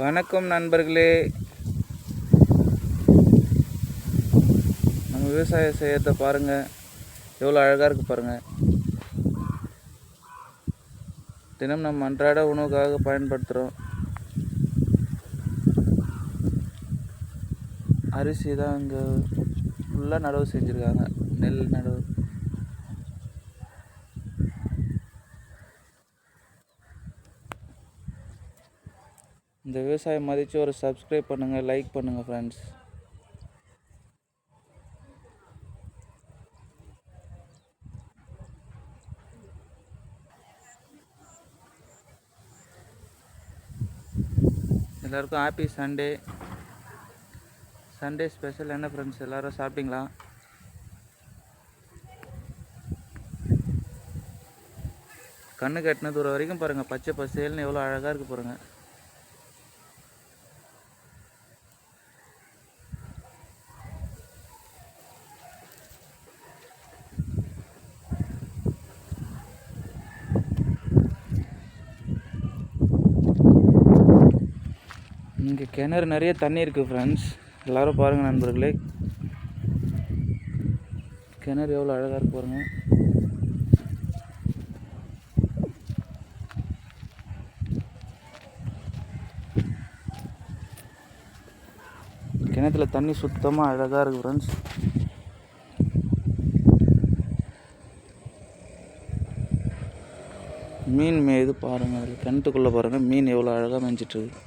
வணக்கம் நண்பர்களே. நம்ம விவசாய செய்யறதை பாருங்கள், எவ்வளோ அழகாக இருக்குது பாருங்கள். தினம் நம்ம அன்றாட உணவுக்காக பயன்படுத்துகிறோம். அரிசி தான் இங்கே ஃபுல்லாக நடவு செஞ்சுருக்காங்க, நெல் நடவு. இந்த விவசாயம் மதித்து ஒரு சப்ஸ்கிரைப் பண்ணுங்கள், லைக் பண்ணுங்கள் ஃப்ரெண்ட்ஸ். எல்லாருக்கும் ஹாப்பி சண்டே. சண்டே ஸ்பெஷல் என்ன ஃப்ரெண்ட்ஸ், எல்லோரும் சாப்பிட்டீங்களா? கண்ணு கட்டின தூரம் வரைக்கும் பாருங்கள், பச்சை பசேல்னு எவ்வளோ அழகாக இருக்குது பாருங்கள். இங்கே கிணறு நிறைய தண்ணி இருக்குது ஃப்ரெண்ட்ஸ், எல்லோரும் பாருங்கள் நண்பர்களே. கிணறு எவ்வளோ அழகாக இருக்கு பாருங்கள். கிணத்துல தண்ணி சுத்தமாக அழகாக இருக்குது ஃப்ரெண்ட்ஸ். மீன் மேயுது பாருங்கள், அதில் கிணத்துக்குள்ளே பாருங்கள் மீன் எவ்வளோ அழகாக மேய்ஞ்சிட்ருக்கு.